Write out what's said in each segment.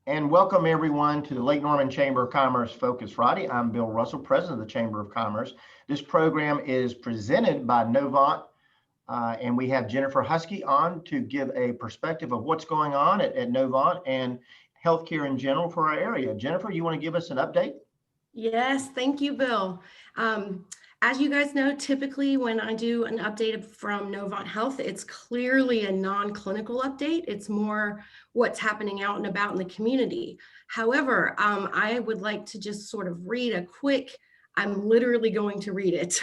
And welcome everyone to the Lake Norman Chamber of Commerce Focus Friday. I'm Bill Russell, President of the Chamber of Commerce. This program is presented by Novant, and we have Jennifer Husky on to give a perspective of what's going on at Novant and healthcare in general for our area. Jennifer, you want to give us an update? Yes, thank you, Bill. As you guys know, typically when I do an update from Novant Health, it's clearly a non-clinical update. It's more what's happening out and about in the community. However, I would like to just sort of read a quick, I'm literally going to read it,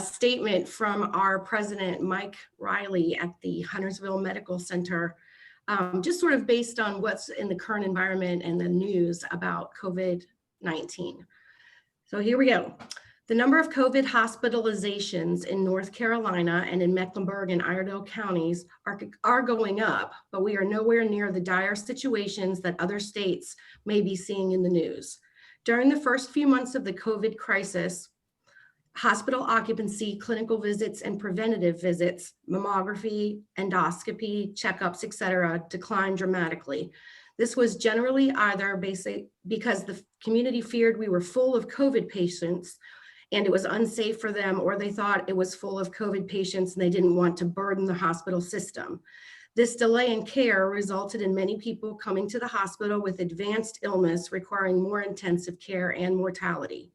statement from our president, Mike Riley at the Huntersville Medical Center, just sort of based on what's in the current environment and the news about COVID-19. So here we go. The number of COVID hospitalizations in North Carolina and in Mecklenburg and Iredell counties are going up, but we are nowhere near the dire situations that other states may be seeing in the news. During the first few months of the COVID crisis, hospital occupancy, clinical visits, and preventative visits, mammography, endoscopy, checkups, etc., declined dramatically. This was generally either because the community feared we were full of COVID patients and it was unsafe for them, or they thought it was full of COVID patients and they didn't want to burden the hospital system. This delay in care resulted in many people coming to the hospital with advanced illness requiring more intensive care and mortality.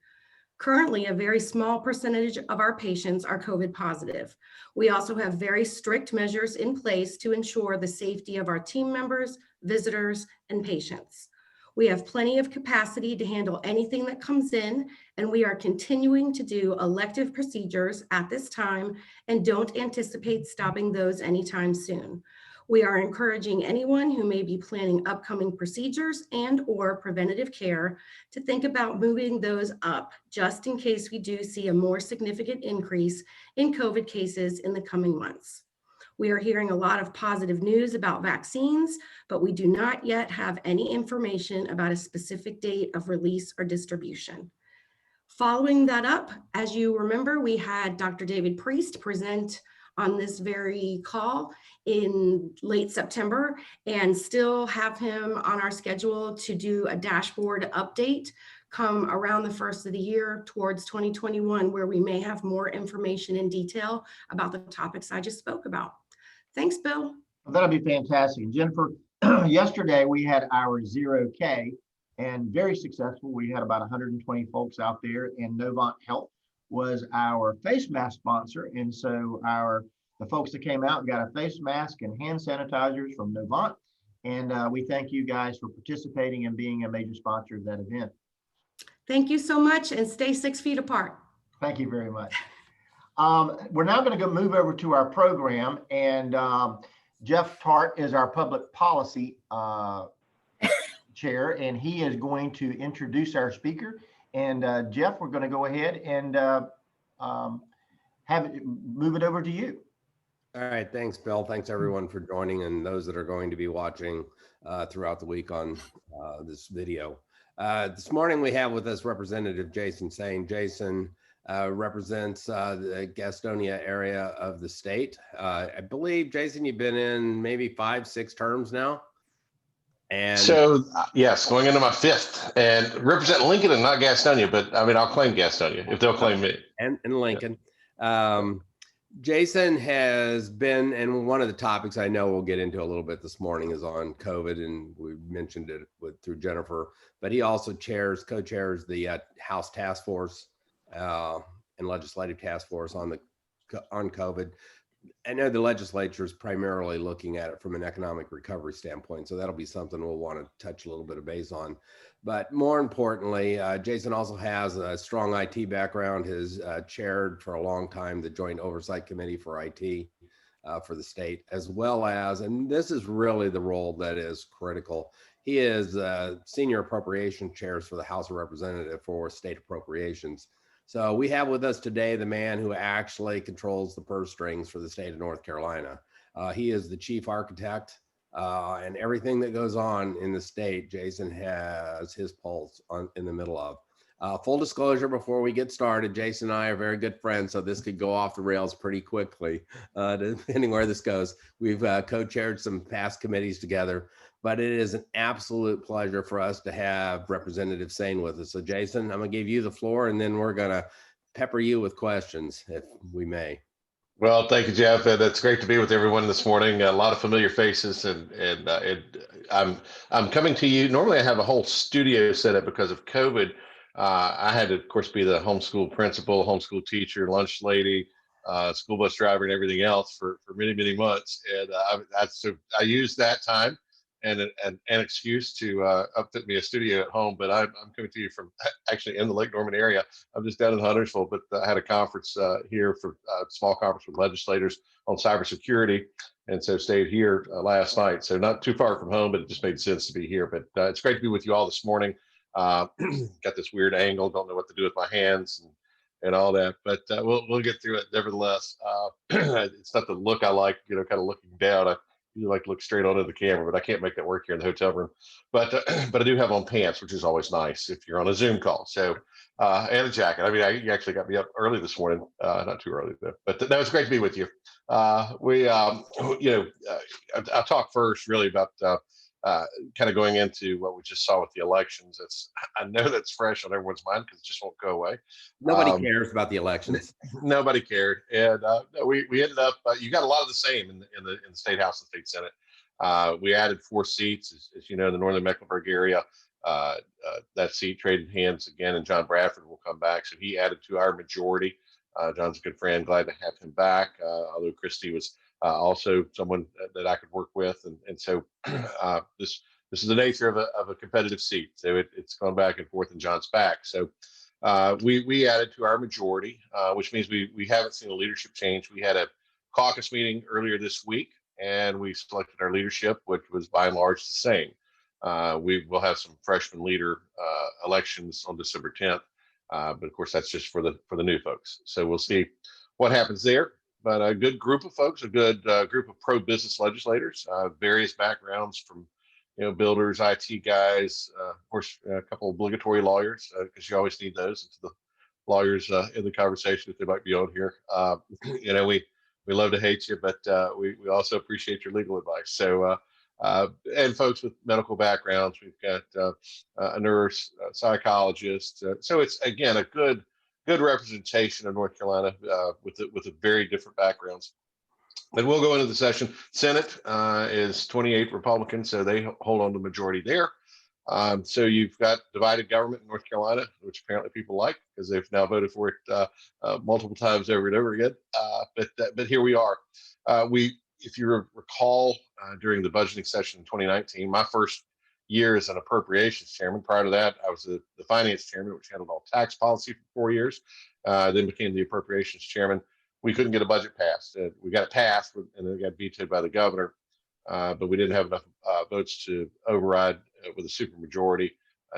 Currently, a very small percentage of our patients are COVID positive. We also have very strict measures in place to ensure the safety of our team members, visitors, and patients. We have plenty of capacity to handle anything that comes in, and we are continuing to do elective procedures at this time and don't anticipate stopping those anytime soon. We are encouraging anyone who may be planning upcoming procedures and/or preventative care to think about moving those up just in case we do see a more significant increase in COVID cases in the coming months. We are hearing a lot of positive news about vaccines, but we do not yet have any information about a specific date of release or distribution. Following that up, as you remember, we had Dr. David Priest present on this very call in late September and still have him on our schedule to do a dashboard update come around the first of the year towards 2021, where we may have more information in detail about the topics I just spoke about. Thanks, Bill. That'll be fantastic. Jennifer, yesterday we had our 0K and very successful. We had about 120 folks out there, and Novant Health was our face mask sponsor. And so the folks that came out got a face mask and hand sanitizers from Novant. And we thank you guys for participating and being a major sponsor of that event. Thank you so much, and stay 6 feet apart. Thank you very much. We're now going to go move over to our program, and Jeff Tarte is our public policy chair, and he is going to introduce our speaker. And Jeff, we're going to go ahead and move it over to you. All right, thanks, Bill. Thanks everyone for joining, and those that are going to be watching throughout the week on this video. This morning we have with us Representative Jason Saine. Jason represents the Gastonia area of the state. I believe, Jason, you've been in maybe 5-6 terms now. And so, yes, going into my 5th, and represent Lincoln and not Gastonia, but I mean, I'll claim Gastonia if they'll claim me. And Lincoln. Jason has been, and one of the topics I know we'll get into a little bit this morning is on COVID, and we mentioned it through Jennifer, but he also co-chairs the House Task Force and Legislative Task Force on COVID. I know the legislature is primarily looking at it from an economic recovery standpoint, so that'll be something we'll want to touch a little bit of base on. But more importantly, Jason also has a strong IT background, has chaired for a long time the Joint Oversight Committee for IT for the state, as well as, and this is really the role that is critical, he is Senior Appropriation Chairs for the House of Representatives for State Appropriations. So we have with us today the man who actually controls the purse strings for the state of North Carolina. He is the chief architect, and everything that goes on in the state, Jason has his pulse in the middle of. Full disclosure before we get started, Jason and I are very good friends, so this could go off the rails pretty quickly, depending where this goes. We've co-chaired some past committees together, but it is an absolute pleasure for us to have Representative Saine with us. So Jason, I'm gonna give you the floor, and then we're gonna pepper you with questions, if we may. Well, thank you, Jeff. It's great to be with everyone this morning. A lot of familiar faces, and I'm coming to you. Normally, I have a whole studio set up because of COVID. I had to, of course, be the homeschool principal, homeschool teacher, lunch lady, school bus driver, and everything else for many months. And I used that time and an excuse to upfit me a studio at home. But I'm coming to you from actually in the Lake Norman area. I'm just down in Huntersville, but I had a conference here for a small conference with legislators on cybersecurity, and so stayed here last night. So not too far from home, but it just made sense to be here. But it's great to be with you all this morning. Got this weird angle, don't know what to do with my hands and all that, but we'll get through it nevertheless. It's not the look I like, kind of looking down. I usually like to look straight onto the camera, but I can't make that work here in the hotel room. But I do have on pants, which is always nice if you're on a Zoom call. So and a jacket. I mean, you actually got me up early this morning, not too early though. But no, it's great to be with you. I'll talk first really about kind of going into what we just saw with the elections. I know that's fresh on everyone's mind because it just won't go away. Nobody cares about the elections. Nobody cared, and we ended up. You got a lot of the same in the state house and state senate. We added 4 seats, as you know, in the northern Mecklenburg area. That seat traded hands again, and John Bradford will come back, so he added to our majority. John's a good friend, glad to have him back. Although Christie was also someone that I could work with, and so this is the nature of a competitive seat. So it's gone back and forth, and John's back. So we added to our majority, which means we haven't seen a leadership change. We had a caucus meeting earlier this week, and we selected our leadership, which was by and large the same. We will have some freshman leader elections on December 10th, but of course that's just for the new folks. So we'll see what happens there. But a good group of folks, a good group of pro-business legislators, various backgrounds from, builders, IT guys, of course, a couple of obligatory lawyers, because you always need those. It's the lawyers in the conversation if they might be on here. We love to hate you, but we also appreciate your legal advice. So, and folks with medical backgrounds, we've got a nurse, a psychologist. So it's, again, a good representation of North Carolina with a very different backgrounds. But we'll go into the session. Senate is 28 Republicans, so they hold on to the majority there. So you've got divided government in North Carolina, which apparently people like because they've now voted for it multiple times over and over again. But here we are. If you recall, during the budgeting session in 2019, my first year as an appropriations chairman. Prior to that, I was the finance chairman, which handled all tax policy for 4 years. Then became the appropriations chairman. We couldn't get a budget passed. We got it passed, and then it got vetoed by the governor. But we didn't have enough votes to override with a supermajority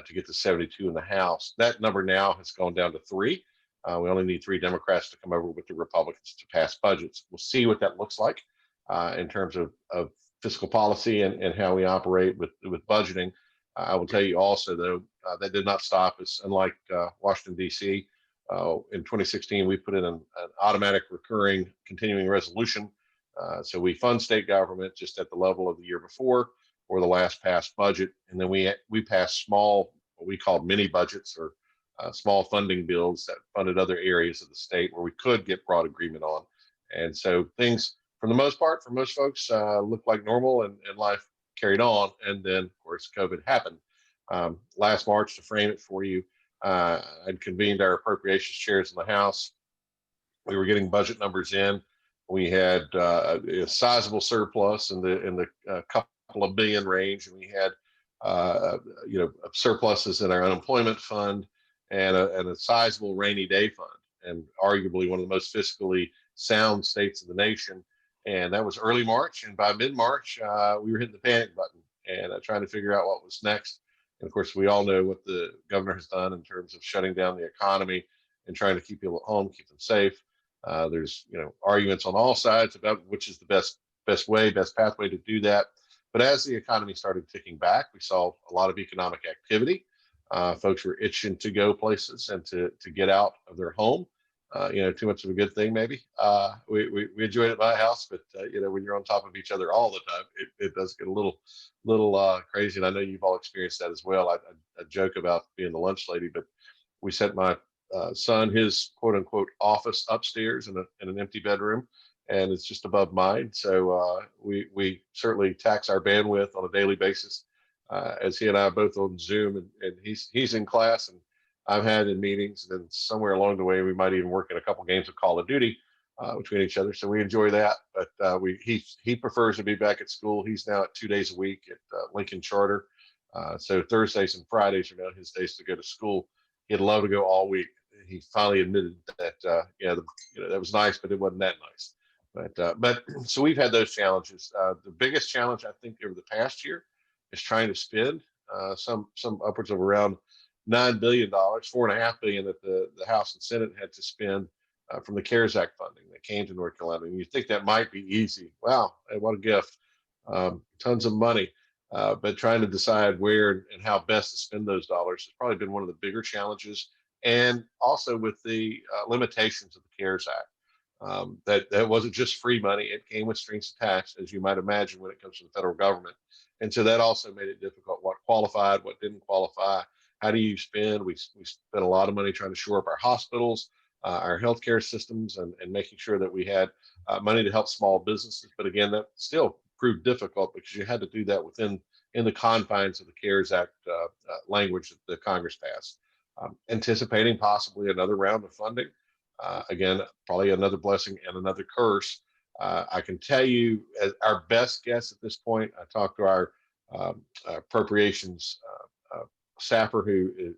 to get to 72 in the House. That number now has gone down to 3. We only need 3 Democrats to come over with the Republicans to pass budgets. We'll see what that looks like in terms of fiscal policy and how we operate with budgeting. I will tell you also, though, that did not stop us. Unlike Washington, D.C., in 2016, we put in an automatic recurring continuing resolution. So we fund state government just at the level of the year before or the last passed budget. And then we passed small, what we called mini budgets or small funding bills that funded other areas of the state where we could get broad agreement on. And so things, for the most part, for most folks, looked like normal and life carried on. And then, of course, COVID happened. Last March, to frame it for you, I'd convened our appropriations chairs in the House. We were getting budget numbers in. We had a sizable surplus in the couple of billion range, and we had surpluses in our unemployment fund and a sizable rainy day fund, and arguably one of the most fiscally sound states in the nation. And that was early March, and by mid-March, we were hitting the panic button and trying to figure out what was next. And of course, we all know what the governor has done in terms of shutting down the economy and trying to keep people at home, keep them safe. There's arguments on all sides about which is the best pathway to do that. But as the economy started ticking back, we saw a lot of economic activity. Folks were itching to go places and to get out of their home. Too much of a good thing, maybe. We enjoyed it at my house, but when you're on top of each other all the time, it does get a little crazy. And I know you've all experienced that as well. I joke about being the lunch lady, but we sent my son his quote unquote office upstairs in an empty bedroom, and it's just above mine. So we certainly tax our bandwidth on a daily basis, as he and I are both on Zoom, and he's in class and I've had in meetings, and then somewhere along the way, we might even work in a couple games of Call of Duty between each other. So we enjoy that. But he prefers to be back at school. He's now at 2 days a week at Lincoln Charter. So Thursdays and Fridays are now his days to go to school. He'd love to go all week. He finally admitted that that was nice, but it wasn't that nice. But so we've had those challenges. The biggest challenge I think over the past year is trying to spend some upwards of around $9 billion, $4.5 billion that the House and Senate had to spend from the CARES Act funding that came to North Carolina. And you think that might be easy. Wow, what a gift. Tons of money. But trying to decide where and how best to spend those dollars has probably been one of the bigger challenges. And also with the limitations of the CARES Act. That wasn't just free money. It came with strings attached, as you might imagine, when it comes to the federal government. And so that also made it difficult. What qualified, what didn't qualify. How do you spend? We spent a lot of money trying to shore up our hospitals, our healthcare systems, and making sure that we had money to help small businesses. But again, that still proved difficult because you had to do that in the confines of the CARES Act language that the Congress passed. Anticipating possibly another round of funding. Again, probably another blessing and another curse. I can tell you, as our best guess at this point, I talked to our appropriations staffer who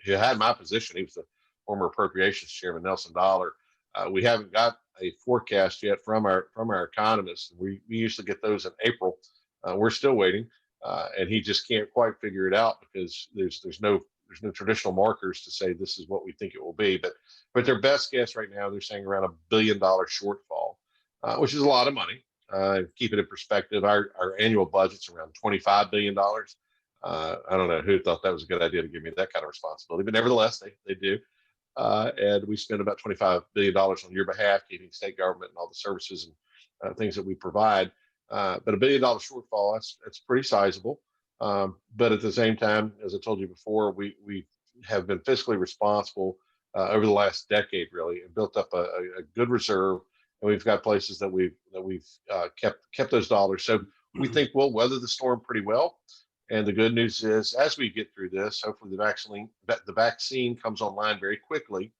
had my position. He was the former appropriations chairman, Nelson Dollar. We haven't got a forecast yet from our economists. We usually get those in April. We're still waiting, and he just can't quite figure it out because there's no traditional markers to say this is what we think it will be. But their best guess right now, they're saying around $1 billion shortfall, which is a lot of money. Keep it in perspective, our annual budget's around $25 billion. I don't know who thought that was a good idea to give me that kind of responsibility, but nevertheless, they do. And we spend about $25 billion on your behalf, keeping state government and all the services and things that we provide. But $1 billion shortfall, that's pretty sizable. But at the same time, as I told you before, we have been fiscally responsible over the last decade, really, and built up a good reserve. And we've got places that we've kept those dollars. So we think we'll weather the storm pretty well. And the good news is, as we get through this, hopefully the vaccine comes online very quickly,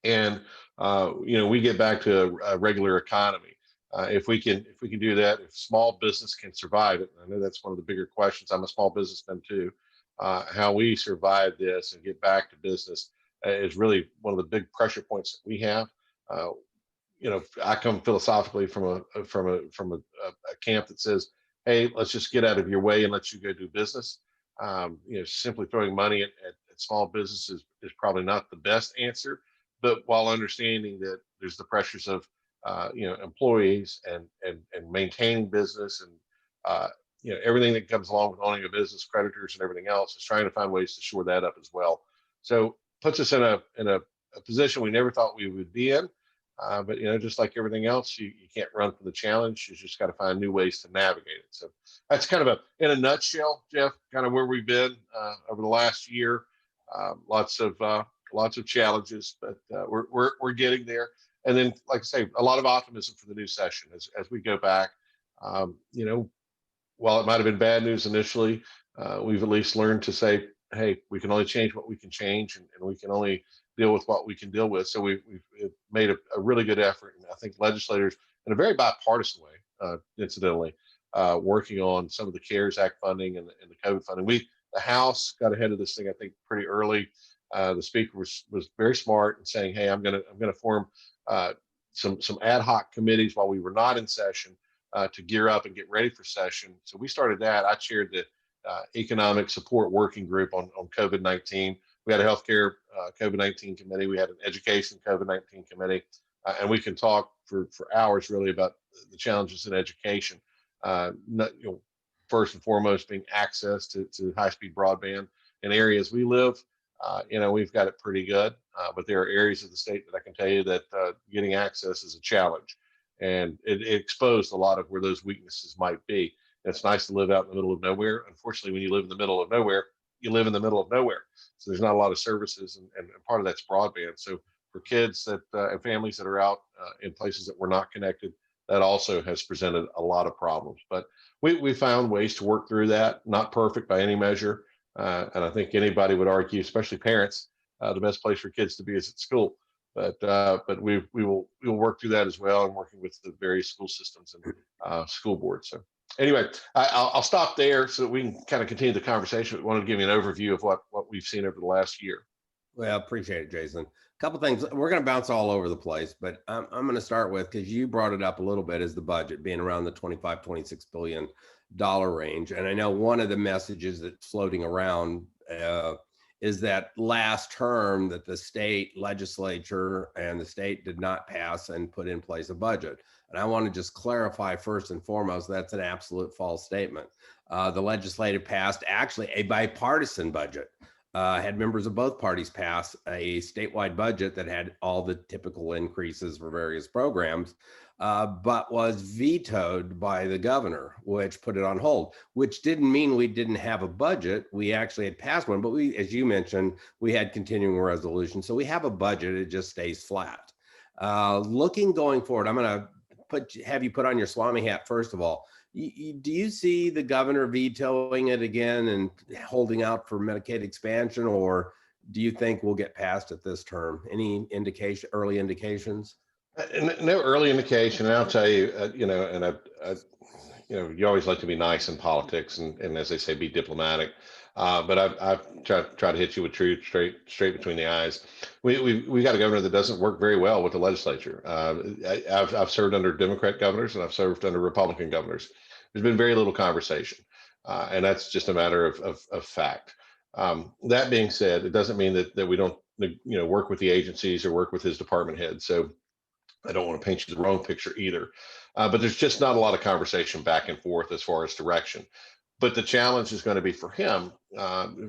and we get back to a regular economy. If we can do that, if small business can survive it, I know that's one of the bigger questions. I'm a small businessman too. How we survive this and get back to business is really one of the big pressure points that we have. I come philosophically from a camp that says, hey, let's just get out of your way and let you go do business. Simply throwing money at small businesses is probably not the best answer, but while understanding that there's the pressures of employees and maintaining business and everything that comes along with owning a business, creditors and everything else, is trying to find ways to shore that up as well. So puts us in a position we never thought we would be in. But just like everything else, you can't run from the challenge. You just got to find new ways to navigate it. So that's kind of in a nutshell, Jeff, kind of where we've been over the last year. Lots of challenges, but we're getting there. And then, like I say, a lot of optimism for the new session as we go back. While it might have been bad news initially, we've at least learned to say, hey, we can only change what we can change, and we can only deal with what we can deal with. So we've made a really good effort. And I think legislators, in a very bipartisan way, incidentally, working on some of the CARES Act funding and the COVID funding. The House got ahead of this thing, I think, pretty early. The speaker was very smart in saying, hey, I'm gonna form some ad hoc committees while we were not in session to gear up and get ready for session. So we started that. I chaired the economic support working group on COVID-19. We had a healthcare COVID-19 committee. We had an education COVID-19 committee, and we can talk for hours really about the challenges in education. First and foremost being access to high-speed broadband in areas we live, we've got it pretty good. But there are areas of the state that I can tell you that getting access is a challenge. And it exposed a lot of where those weaknesses might be. It's nice to live out in the middle of nowhere. Unfortunately, when you live in the middle of nowhere, you live in the middle of nowhere. So there's not a lot of services, and part of that's broadband. So for kids that and families that are out in places that were not connected, that also has presented a lot of problems. But we found ways to work through that. Not perfect by any measure, and I think anybody would argue, especially parents, the best place for kids to be is at school. But we will work through that as well, and working with the various school systems and school boards. So anyway, I'll stop there so that we can kind of continue the conversation. I wanted to give you an overview of what we've seen over the last year. Well, appreciate it, Jason. A couple things. We're going to bounce all over the place, but I'm going to start with, because you brought it up a little bit, is the budget being around the $25-26 billion range. And I know one of the messages that's floating around is that last term that the state legislature and the state did not pass and put in place a budget. And I want to just clarify first and foremost, that's an absolute false statement. The legislative passed actually a bipartisan budget. Had members of both parties pass a statewide budget that had all the typical increases for various programs, but was vetoed by the governor, which put it on hold, which didn't mean we didn't have a budget. We actually had passed one, but we, as you mentioned, we had continuing resolution. So we have a budget, it just stays flat. Looking going forward, I'm going to have you put on your Swami hat first of all. Do you see the governor vetoing it again and holding out for Medicaid expansion, or do you think we'll get past it this term? Any indication, early indications? No early indication. And I'll tell you, you always like to be nice in politics and as they say, be diplomatic. But I've tried to hit you with truth straight between the eyes. We got a governor that doesn't work very well with the legislature. I've served under Democrat governors and I've served under Republican governors. There's been very little conversation, and that's just a matter of fact. That being said, it doesn't mean that we don't work with the agencies or work with his department head. So I don't want to paint you the wrong picture either. But there's just not a lot of conversation back and forth as far as direction. But the challenge is going to be for him,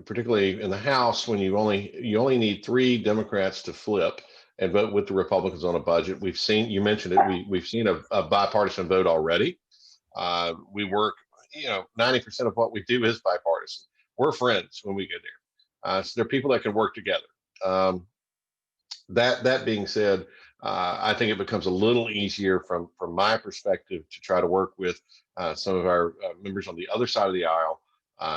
particularly in the House, when you only need 3 Democrats to flip and vote with the Republicans on a budget. We've seen, you mentioned it, we've seen a bipartisan vote already. We work, 90% of what we do is bipartisan. We're friends when we get there. So there are people that can work together. That being said, I think it becomes a little easier from my perspective to try to work with some of our members on the other side of the aisle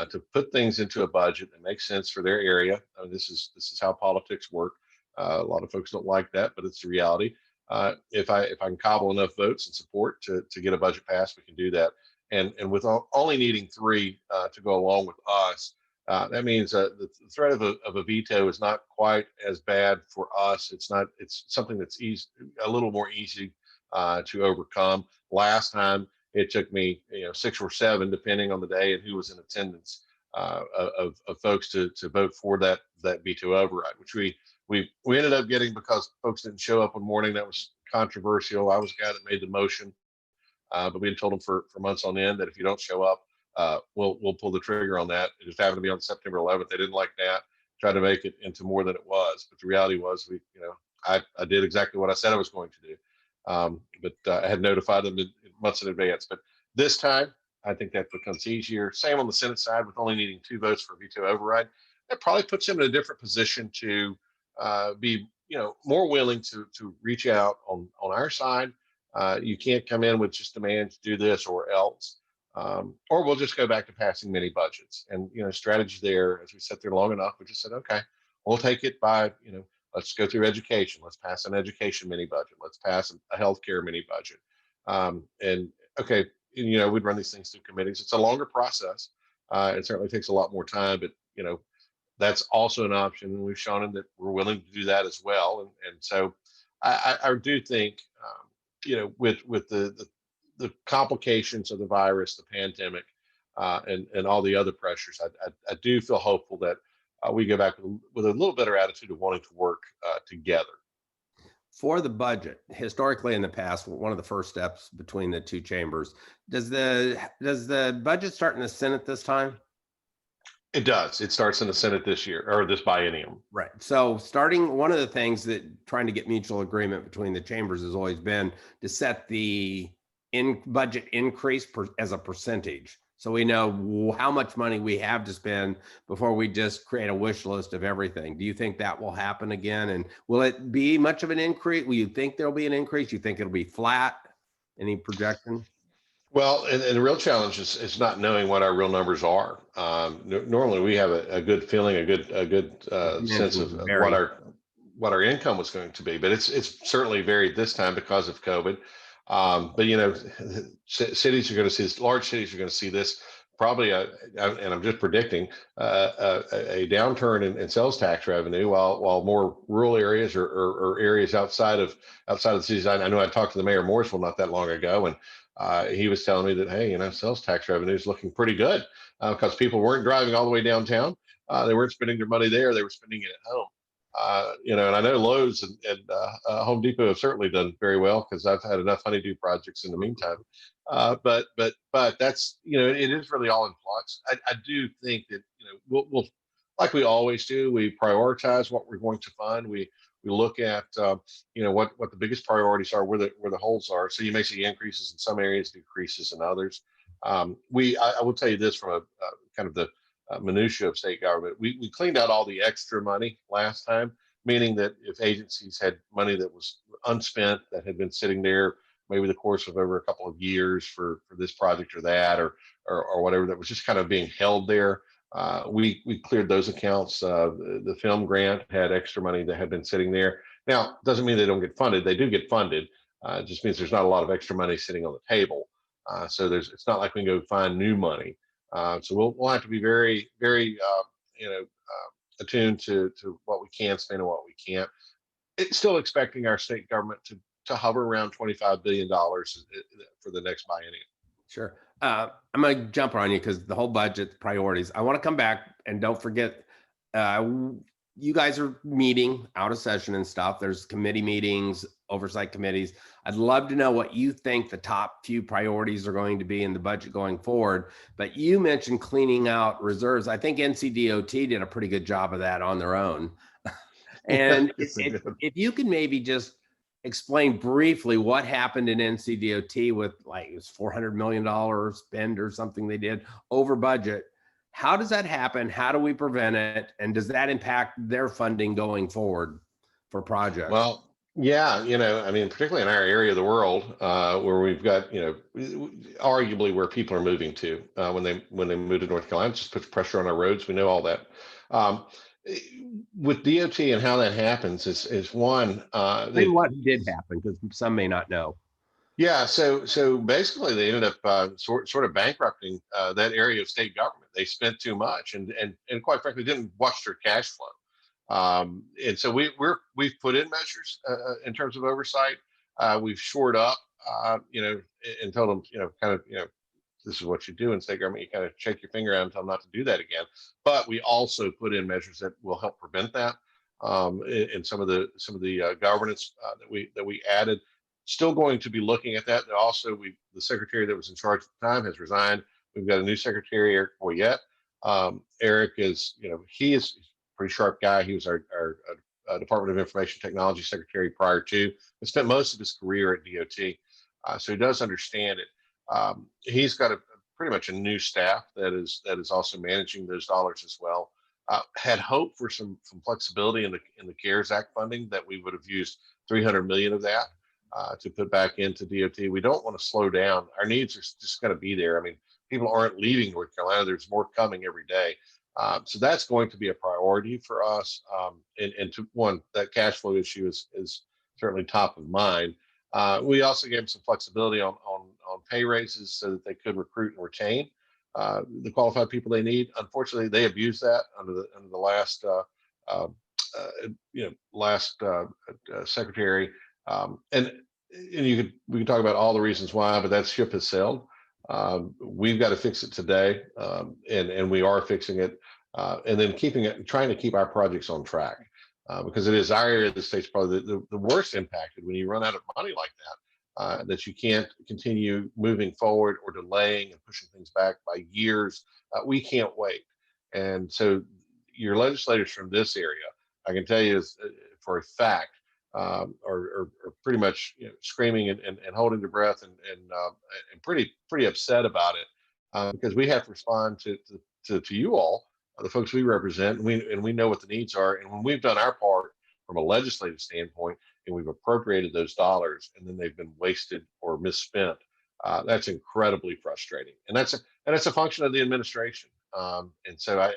to put things into a budget that makes sense for their area. This is how politics work. A lot of folks don't like that, but it's the reality. If I can cobble enough votes and support to get a budget passed, we can do that. And with only needing 3 to go along with us, that means the threat of a veto is not quite as bad for us. It's something that's a little more easy to overcome. Last time it took me 6 or 7, depending on the day and who was in attendance, of folks to vote for that veto override, which we ended up getting because folks didn't show up one morning. That was controversial. I was the guy that made the motion, but we had told them for months on end that if you don't show up, we'll pull the trigger on that. It just happened to be on September 11th. They didn't like that. Tried to make it into more than it was, but the reality was I did exactly what I said I was going to do. But I had notified them months in advance. But this time, I think that becomes easier. Same on the Senate side, with only needing 2 votes for veto override. That probably puts him in a different position to be more willing to reach out on our side. You can't come in with just demands, do this or else. Or we'll just go back to passing mini budgets. And strategy there, as we sat there long enough, we just said, okay, we'll take it by let's go through education. Let's pass an education mini budget. Let's pass a healthcare mini budget. And okay, we'd run these things through committees. It's a longer process. It certainly takes a lot more time, but that's also an option. And we've shown them that we're willing to do that as well. And so I do think, with the complications of the virus, the pandemic, and all the other pressures, I do feel hopeful that we go back with a little better attitude of wanting to work together. For the budget, historically in the past, one of the first steps between the 2 chambers, does the budget start in the Senate this time? It does. It starts in the Senate this year or this biennium. Right. So starting, one of the things that trying to get mutual agreement between the chambers has always been to set the budget increase as a percentage. So we know how much money we have to spend before we just create a wish list of everything. Do you think that will happen again? And will it be much of an increase? Will you think there'll be an increase? You think it'll be flat? Any projection? Well, and the real challenge is not knowing what our real numbers are. Normally, we have a good feeling, a good sense of what our income was going to be, but it's certainly varied this time because of COVID. But you know, cities are going to see this. Large cities are going to see this probably, and I'm just predicting a downturn in sales tax revenue, while more rural areas or areas outside of the cities. I know I talked to the mayor of Morrisville not that long ago, and he was telling me that, hey, you know, sales tax revenue is looking pretty good because people weren't driving all the way downtown. They weren't spending their money there. They were spending it at home. You know, and I know Lowe's and Home Depot have certainly done very well because I've had enough honeydew projects in the meantime. But that's, you know, it is really all in flux. I do think that, you know, we'll like we always do, we prioritize what we're going to fund. We look at you know, what the biggest priorities are, where the holes are. So you may see increases in some areas, decreases in others. I will tell you this from a kind of the minutia of state government. We cleaned out all the extra money last time, meaning that if agencies had money that was unspent, that had been sitting there maybe the course of over a couple of years for this project or that, or whatever, that was just kind of being held there. We cleared those accounts. The film grant had extra money that had been sitting there. Now, doesn't mean they don't get funded. They do get funded. It just means there's not a lot of extra money sitting on the table. So it's not like we can go find new money. So we'll have to be very, very, you know, attuned to what we can spend and what we can't. It's still expecting our state government to hover around $25 billion for the next biennium. Sure. I'm going to jump on you because the whole budget priorities. I want to come back and don't forget, you guys are meeting out of session and stuff. There's committee meetings, oversight committees. I'd love to know what you think the top few priorities are going to be in the budget going forward. But you mentioned cleaning out reserves. I think NCDOT did a pretty good job of that on their own. And if you could maybe just explain briefly what happened in NCDOT with, like, it was $400 million spend or something they did over budget. How does that happen? How do we prevent it? And does that impact their funding going forward for projects? Well, yeah, you know, I mean, particularly in our area of the world, where we've got, you know, arguably where people are moving to when they move to North Carolina, it just puts pressure on our roads. We know all that. With DOT and how that happens is one. What did happen, because some may not know. Yeah, so basically they ended up sort of bankrupting that area of state government. They spent too much and quite frankly didn't watch their cash flow. And so we've put in measures in terms of oversight. We've shored up, you know, and told them, you know, kind of, you know, this is what you do in state government. You kind of shake your finger at them, tell them not to do that again. But we also put in measures that will help prevent that. In some of the governance that we added. Still going to be looking at that. Also, the secretary that was in charge at the time has resigned. We've got a new secretary, Eric Boyette. Eric is, you know, he is a pretty sharp guy. He was our Department of Information Technology secretary prior to, but spent most of his career at DOT. So he does understand it. He's got pretty much a new staff that is also managing those dollars as well. Had hoped for some flexibility in the CARES Act funding, that we would have used $300 million of that to put back into DOT. We don't want to slow down. Our needs are just going to be there. I mean, people aren't leaving North Carolina. There's more coming every day. So that's going to be a priority for us. And to one, that cash flow issue is certainly top of mind. We also gave them some flexibility on pay raises so that they could recruit and retain the qualified people they need. Unfortunately, they abused that under the last secretary. And we can talk about all the reasons why, but that ship has sailed. We've got to fix it today, and we are fixing it, and then trying to keep our projects on track, because it is our area of the state's probably the worst impacted when you run out of money like that, that you can't continue moving forward or delaying and pushing things back by years. We can't wait. And so your legislators from this area, I can tell you is, for a fact, are pretty much, screaming and holding their breath and pretty upset about it, because we have to respond to you all, the folks we represent, and we know what the needs are. And when we've done our part from a legislative standpoint and we've appropriated those dollars and then they've been wasted or misspent, that's incredibly frustrating. And that's a function of the administration. And so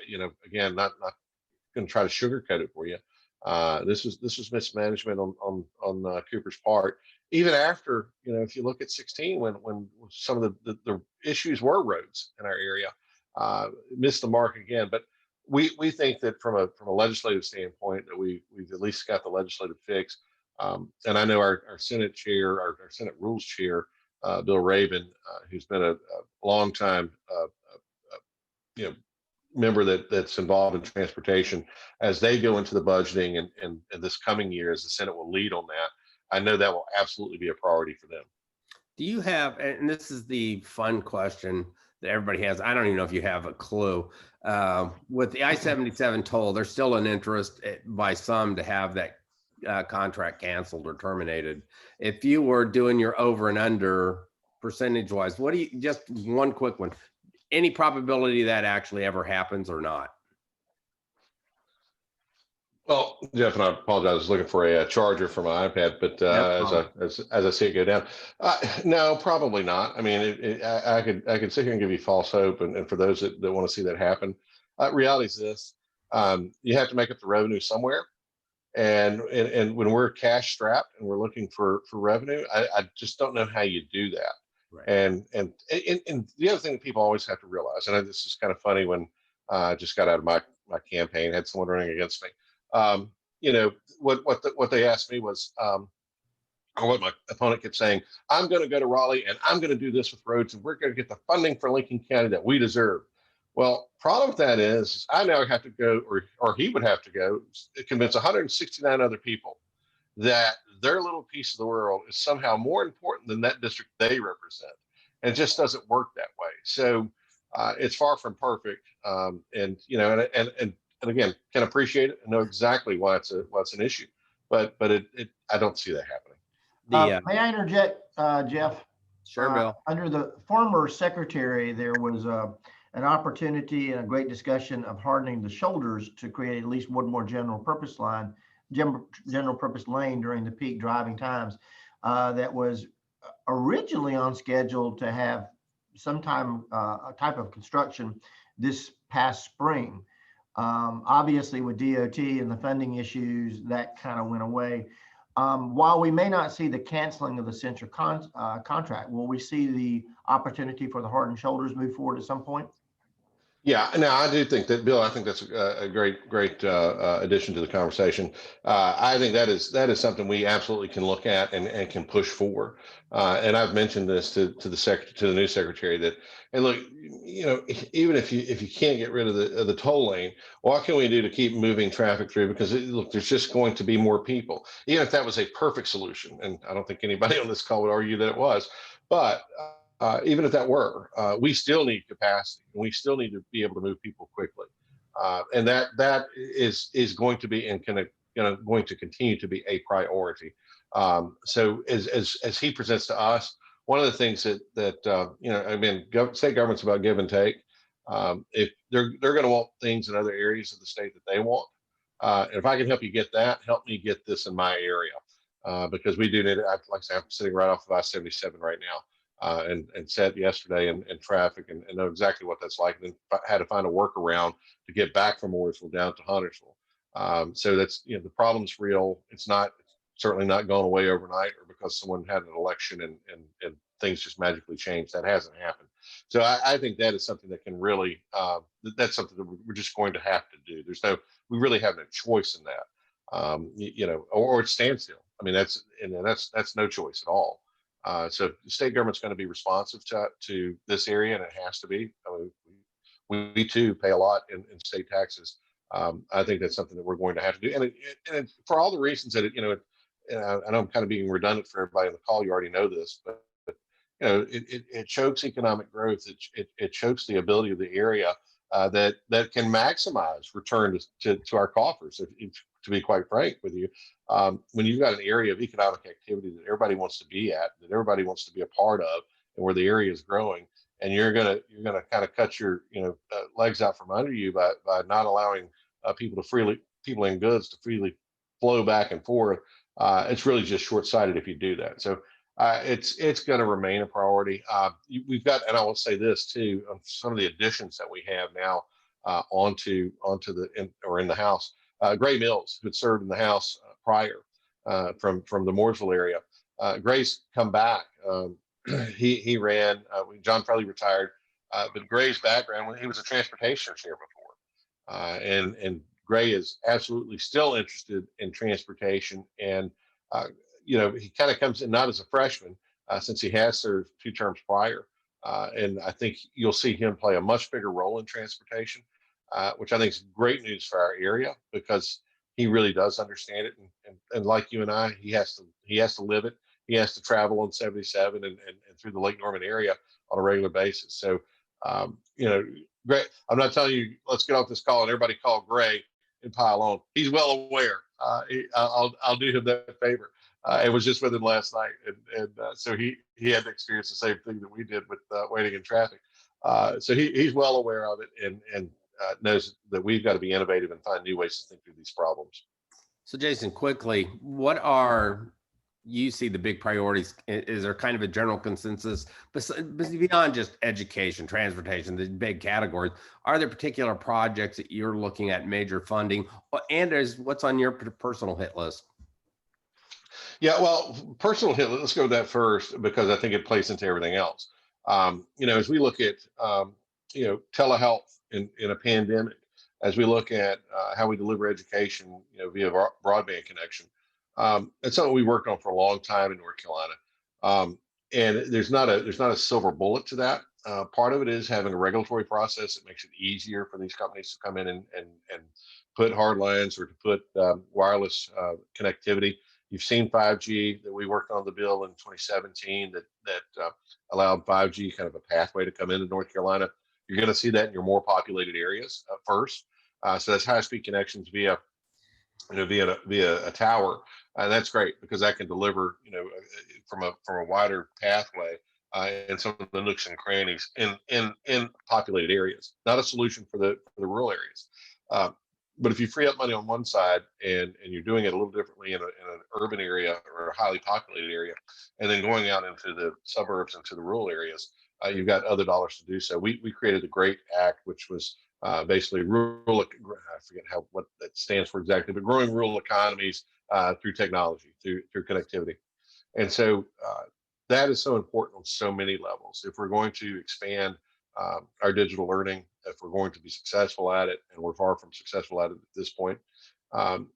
again, not going to try to sugarcoat it for you. This was mismanagement on Cooper's part. Even after, if you look at 16, when some of the issues were roads in our area, missed the mark again. But we think that from a legislative standpoint that we've at least got the legislative fix. And I know our Senate chair, our Senate Rules Chair, Bill Rabin, who's been a long time member that's involved in transportation, as they go into the budgeting and this coming year, as the Senate will lead on that, I know that will absolutely be a priority for them. Do you have, and this is the fun question that everybody has, I don't even know if you have a clue, with the I-77 toll, there's still an interest by some to have that contract canceled or terminated. If you were doing your over and under percentage wise, what do you, just one quick one, any probability that actually ever happens or not? Well, Jeff, and I apologize, I was looking for a charger for my iPad, but as I see it go down, no, probably not. I mean, I could sit here and give you false hope, and for those that want to see that happen, reality is this: you have to make up the revenue somewhere, and when we're cash strapped and we're looking for revenue, I just don't know how you do that. Right. And the other thing that people always have to realize, and this is kind of funny, when I just got out of my campaign, had someone running against me. What they asked me was, or what my opponent kept saying, I'm going to go to Raleigh and I'm going to do this with roads, and we're going to get the funding for Lincoln County that we deserve. Well, problem with that is I now have to go, or he would have to go, convince 169 other people that their little piece of the world is somehow more important than that district they represent. And it just doesn't work that way. So it's far from perfect. And again, can appreciate it and know exactly why it's an issue, but I don't see that happening. May I interject, Jeff? Sure, Bill. Under the former secretary, there was an opportunity and a great discussion of hardening the shoulders to create at least one more general purpose lane during the peak driving times. That was originally on schedule to have sometime a type of construction this past spring. Obviously, with DOT and the funding issues, that kind of went away. While we may not see the canceling of the Central contract, will we see the opportunity for the hardened shoulders move forward at some point? Yeah, no, I do think that, Bill, I think that's a great addition to the conversation. I think that is something we absolutely can look at and can push for. And I've mentioned this to the new secretary that, and look, even if you can't get rid of the toll lane, what can we do to keep moving traffic through? Because look, there's just going to be more people. Even if that was a perfect solution, and I don't think anybody on this call would argue that it was, but even if that were, we still need capacity, and we still need to be able to move people quickly, and that is going to be and going to continue to be a priority. So as he presents to us, one of the things that state government's about give and take. If they're going to want things in other areas of the state that they want, and if I can help you get that, help me get this in my area, because we do need it. Like I say, I'm sitting right off of I-77 right now. And sat yesterday in traffic and know exactly what that's like, and then had to find a workaround to get back from Mooresville down to Huntersville. So that's, the problem's real. It's certainly not going away overnight, or because someone had an election and things just magically changed. That hasn't happened. So I think that is something that can really, that's something that we're just going to have to do. We really have no choice in that, or it's standstill. I mean, that's no choice at all. So the state government's going to be responsive to this area, and it has to be. I mean, we too pay a lot in state taxes. I think that's something that we're going to have to do, and for all the reasons that I know I'm kind of being redundant for everybody on the call. You already know this, but it chokes economic growth. It chokes the ability of the area that can maximize return to our coffers. To be quite frank with you, when you've got an area of economic activity that everybody wants to be at, that everybody wants to be a part of, and where the area is growing, and you're gonna kind of cut your legs out from under you by not allowing people and goods to freely flow back and forth, it's really just short-sighted if you do that. So it's going to remain a priority. We've got, and I will say this too, some of the additions that we have now onto in the house. Gray Mills, who had served in the house prior from the Mooresville area. Gray's come back. He ran. John Frelly retired, but Gray's background, he was a transportation chair before, and Gray is absolutely still interested in transportation, and he kind of comes in not as a freshman, since he has served 2 terms prior, and I think you'll see him play a much bigger role in transportation, which I think is great news for our area, because he really does understand it, and like you and I, he has to live it. He has to travel on 77 and through the Lake Norman area on a regular basis. So, Gray, I'm not telling you, let's get off this call and everybody call Gray and pile on. He's well aware. I'll do him that favor. I was just with him last night, and so he had to experience the same thing that we did with waiting in traffic. So he's well aware of it, and knows that we've got to be innovative and find new ways to think through these problems. So Jason, quickly, what are you see the big priorities? Is there kind of a general consensus, but beyond just education, transportation, the big categories, are there particular projects that you're looking at major funding, and what's on your personal hit list? Yeah, well, personal hit, let's go with that first, because I think it plays into everything else. As we look at, telehealth in a pandemic, as we look at how we deliver education, via broadband connection, it's something we worked on for a long time in North Carolina. And there's not a silver bullet to that. Part of it is having a regulatory process that makes it easier for these companies to come in and put hard lines or to put wireless connectivity. You've seen 5G that we worked on the bill in 2017 that allowed 5G kind of a pathway to come into North Carolina. You're going to see that in your more populated areas first. So that's high-speed connections via a tower, and that's great because that can deliver, from a wider pathway and some of the nooks and crannies in populated areas. Not a solution for the rural areas. But if you free up money on one side and you're doing it a little differently in an urban area or a highly populated area, and then going out into the suburbs and to the rural areas, you've got other dollars to do so. We created the GREAT Act, which was basically rural, I forget what that stands for exactly, but growing rural economies through technology, through connectivity. And so that is so important on so many levels. If we're going to expand our digital learning, if we're going to be successful at it, and we're far from successful at it at this point,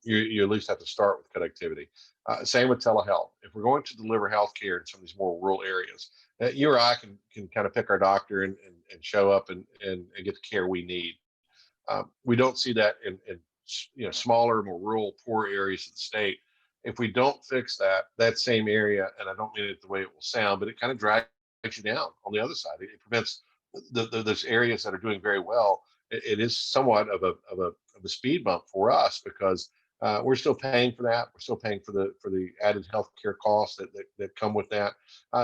you at least have to start with connectivity. Same with telehealth. If we're going to deliver healthcare in some of these more rural areas, you or I can kind of pick our doctor and show up and get the care we need. We don't see that in smaller, more rural, poor areas of the state. If we don't fix that same area, and I don't mean it the way it will sound, but it kind of drags you down on the other side. It prevents those areas that are doing very well. It is somewhat of a speed bump for us because we're still paying for that. We're still paying for the added healthcare costs that come with that.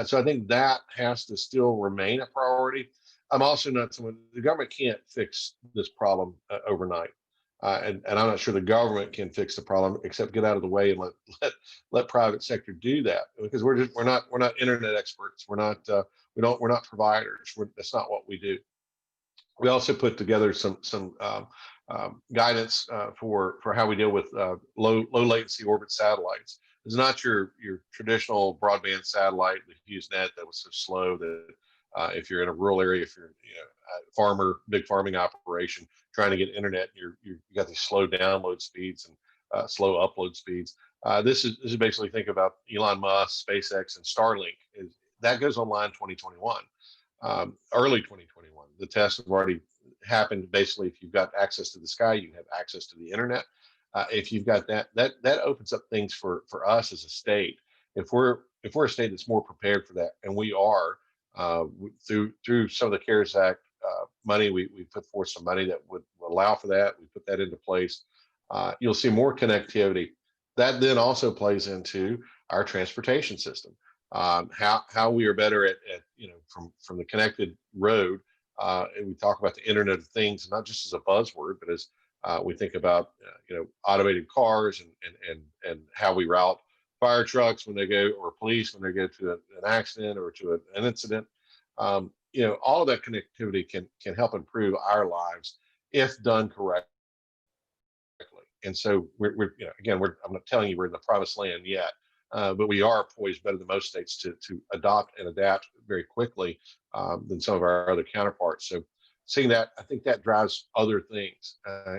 So I think that has to still remain a priority. I'm also not someone, the government can't fix this problem overnight. And I'm not sure the government can fix the problem except get out of the way and let private sector do that, because we're not internet experts. We're not providers. That's not what we do. We also put together some guidance for how we deal with low latency orbit satellites. It's not your traditional broadband satellite, the HughesNet that was so slow that if you're in a rural area, if you're a farmer, big farming operation trying to get internet, you got these slow download speeds and slow upload speeds. This is basically, think about Elon Musk, SpaceX, and Starlink. That goes online 2021, early 2021. The tests have already happened. Basically, if you've got access to the sky, you have access to the internet. If you've got that opens up things for us as a state. If we're a state that's more prepared for that, and we are through some of the CARES Act money. We put forth some money that would allow for that. We put that into place. You'll see more connectivity. That then also plays into our transportation system. How we are better at from the connected road. And we talk about the Internet of Things, not just as a buzzword, but as we think about automated cars and how we route fire trucks when they go, or police when they go to an accident or to an incident. All of that connectivity can help improve our lives if done correctly. And so I'm not telling you we're in the promised land yet, but we are poised better than most states to adopt and adapt very quickly than some of our other counterparts. So seeing that, I think that drives other things.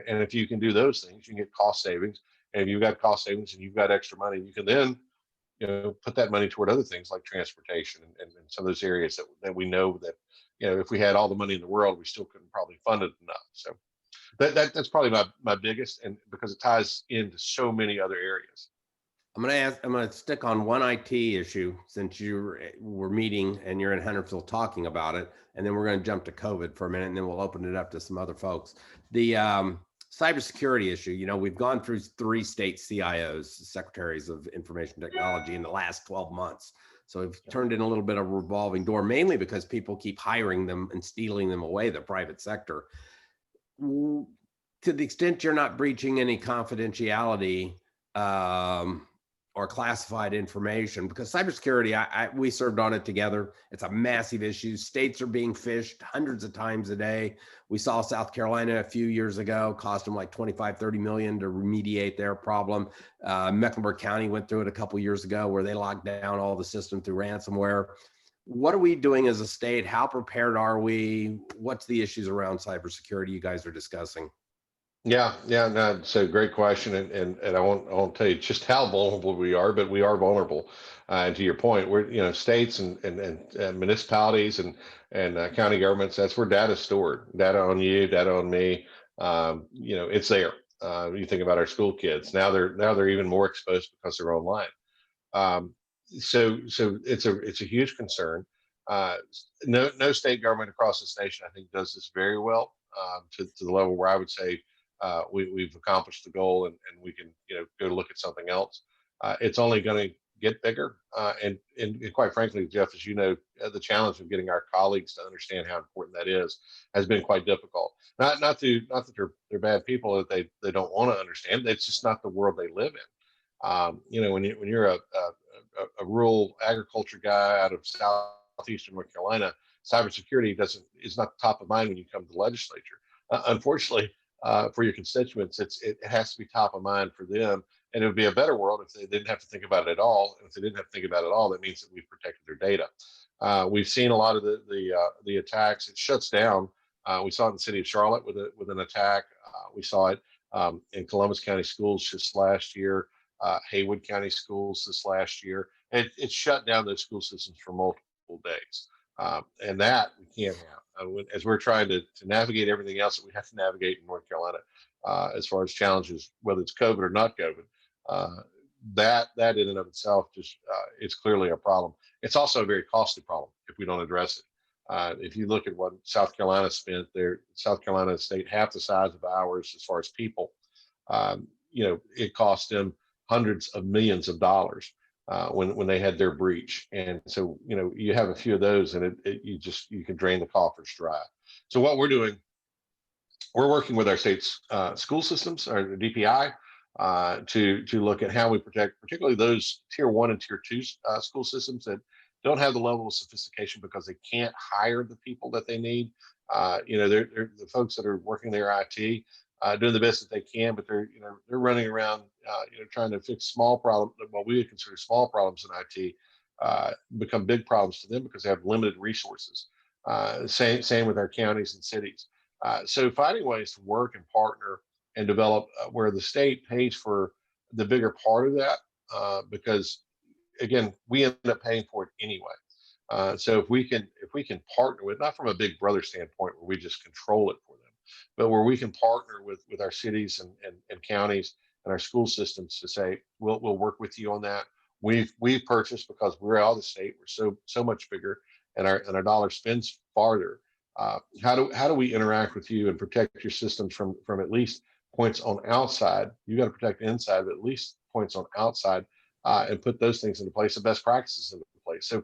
And if you can do those things, you can get cost savings. And if you've got cost savings and you've got extra money, you can then put that money toward other things like transportation and some of those areas that we know that if we had all the money in the world, we still couldn't probably fund it enough. So that's probably my biggest, and because it ties into so many other areas. I'm going to stick on one IT issue since you were meeting and you're in Huntersville talking about it. And then we're going to jump to COVID for a minute, and then we'll open it up to some other folks. The cybersecurity issue, we've gone through 3 state CIOs, Secretaries of Information Technology, in the last 12 months. So we've turned in a little bit of a revolving door, mainly because people keep hiring them and stealing them away, the private sector. To the extent you're not breaching any confidentiality or classified information, because cybersecurity, we served on it together. It's a massive issue. States are being phished hundreds of times a day. We saw South Carolina a few years ago, cost them like 25, 30 million to remediate their problem. Mecklenburg County went through it a couple of years ago where they locked down all the system through ransomware. What are we doing as a state? How prepared are we? What's the issues around cybersecurity you guys are discussing? Yeah, no, it's a great question, and I won't tell you just how vulnerable we are, but we are vulnerable. And to your point, we're states and municipalities and county governments. That's where data is stored. Data on you, data on me. It's there. You think about our school kids. Now they're even more exposed because they're online. So it's a huge concern. No state government across this nation, I think, does this very well to the level where I would say we've accomplished the goal and we can go look at something else. It's only going to get bigger, and quite frankly, Jeff, as you know, the challenge of getting our colleagues to understand how important that is has been quite difficult. Not that they're bad people, that they don't want to understand. It's just not the world they live in. When you're a rural agriculture guy out of southeastern North Carolina, cybersecurity is not top of mind when you come to the legislature. Unfortunately, for your constituents, it has to be top of mind for them. And it would be a better world if they didn't have to think about it at all. And if they didn't have to think about it at all, that means that we've protected their data. We've seen a lot of the attacks. It shuts down. We saw it in the city of Charlotte with an attack. We saw it in Columbus County schools just last year, Haywood County schools this last year. And it shut down those school systems for multiple days. And that we can't have. As we're trying to navigate everything else that we have to navigate in North Carolina, as far as challenges, whether it's COVID or not COVID, that in and of itself just it's clearly a problem. It's also a very costly problem if we don't address it. If you look at what South Carolina spent, South Carolina State, half the size of ours as far as people, it cost them hundreds of millions of dollars when they had their breach. And so, you have a few of those and you can drain the coffers dry. So what we're doing, we're working with our state's school systems, or the DPI, to look at how we protect, particularly those tier 1 and tier 2 school systems that don't have the level of sophistication because they can't hire the people that they need. They're the folks that are working their IT, doing the best that they can, but they're running around, trying to fix small problems, what we would consider small problems in IT, become big problems to them because they have limited resources. Same with our counties and cities. So finding ways to work and partner and develop where the state pays for the bigger part of that, because again, we end up paying for it anyway. So if we can partner with, not from a big brother standpoint where we just control it for them, but where we can partner with our cities and counties and our school systems to say, we'll work with you on that. We've purchased, because we're out of the state, we're so much bigger, and our dollar spends farther. How do we interact with you and protect your systems from at least points on outside? You got to protect inside, but at least points on outside, and put those things into place, the best practices into place. So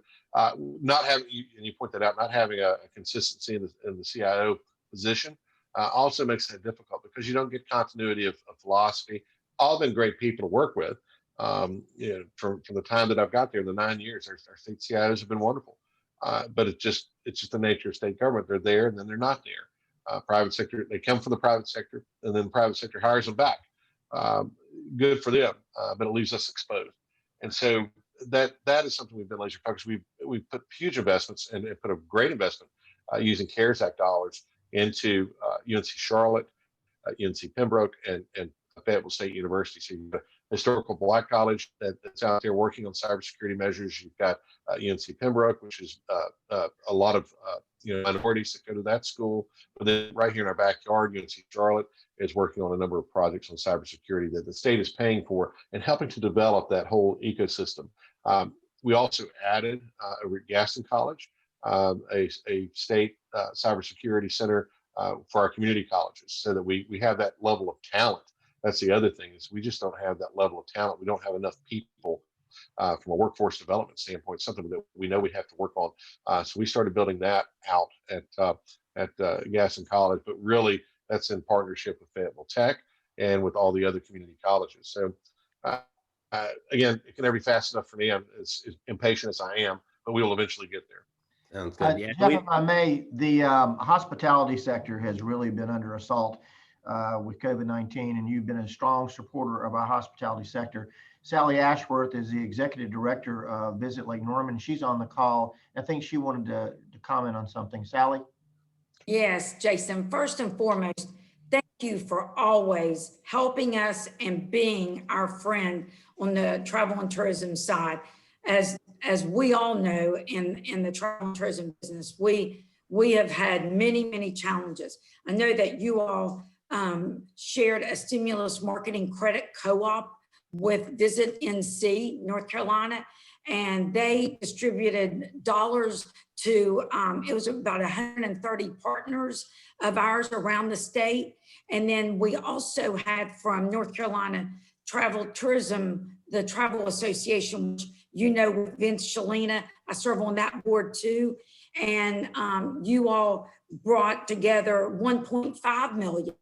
not having, and you point that out, not having a consistency in the CIO position also makes it difficult because you don't get continuity of philosophy. All been great people to work with. From the time that I've got there, the 9 years, our state CIOs have been wonderful. But it's just the nature of state government. They're there and then they're not there. Private sector, they come from the private sector, and then the private sector hires them back. Good for them, but it leaves us exposed. And so that is something we've been laser focused. We've put huge investments and put a great investment using CARES Act dollars into UNC Charlotte, UNC Pembroke, and Fayetteville State University. So you've got a historical Black college that's out there working on cybersecurity measures. You've got UNC Pembroke, which is a lot of minorities that go to that school. But then right here in our backyard, UNC Charlotte is working on a number of projects on cybersecurity that the state is paying for and helping to develop that whole ecosystem. We also added over at Gaston College a state cybersecurity center for our community colleges, so that we have that level of talent. That's the other thing, is we just don't have that level of talent. We don't have enough people from a workforce development standpoint, something that we know we have to work on. So we started building that out at Gaston College, but really that's in partnership with Fayetteville Tech and with all the other community colleges. So again, it can never be fast enough for me. I'm as impatient as I am, but we will eventually get there. Sounds good. Yeah, Jeff, if I may, the hospitality sector has really been under assault with COVID-19, and you've been a strong supporter of our hospitality sector. Sally Ashworth is the executive director of Visit Lake Norman. She's on the call. I think she wanted to comment on something. Sally? Yes, Jason, first and foremost, thank you for always helping us and being our friend on the travel and tourism side. As we all know, in the travel and tourism business, we have had many challenges. I know that you all shared a stimulus marketing credit co-op with Visit NC, North Carolina, and they distributed dollars to, it was about 130 partners of ours around the state. And then we also had from North Carolina Travel Tourism, the Travel Association, which you know, with Vince Shalina, I serve on that board too. And you all brought together 1.5 million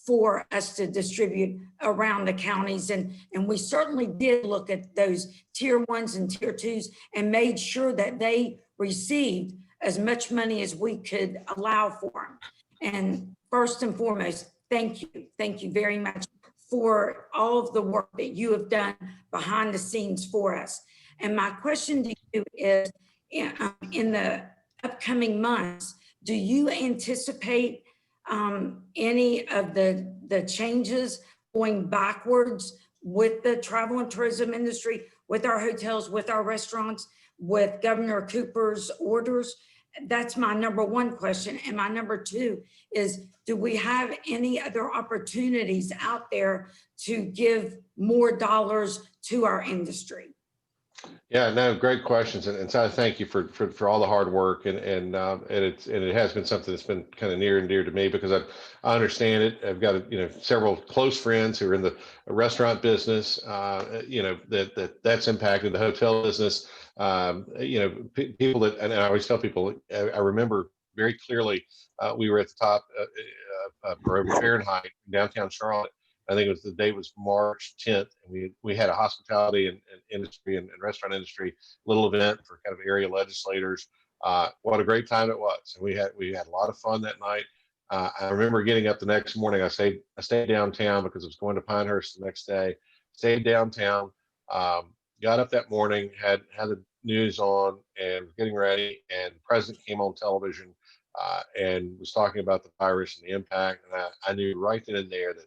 for us to distribute around the counties. And we certainly did look at those tier 1s and tier 2s and made sure that they received as much money as we could allow for them. And first and foremost, thank you very much for all of the work that you have done behind the scenes for us. And my question to you is, in the upcoming months, do you anticipate any of the changes going backwards with the travel and tourism industry, with our hotels, with our restaurants, with Governor Cooper's orders? That's my number one question. And my number two is, do we have any other opportunities out there to give more dollars to our industry? Yeah, no, great questions, and so I thank you for all the hard work, and it has been something that's been kind of near and dear to me, because I understand it. I've got several close friends who are in the restaurant business. That's impacted the hotel business. People that, and I always tell people, I remember very clearly, we were at the top for over Fahrenheit downtown Charlotte. I think the date was March 10th, and we had a hospitality and industry and restaurant industry little event for kind of area legislators. What a great time it was. And we had a lot of fun that night. I remember getting up the next morning. I stayed downtown because I was going to Pinehurst the next day. Stayed downtown, got up that morning, had the news on, and was getting ready, and the president came on television and was talking about the virus and the impact. And I knew right then and there that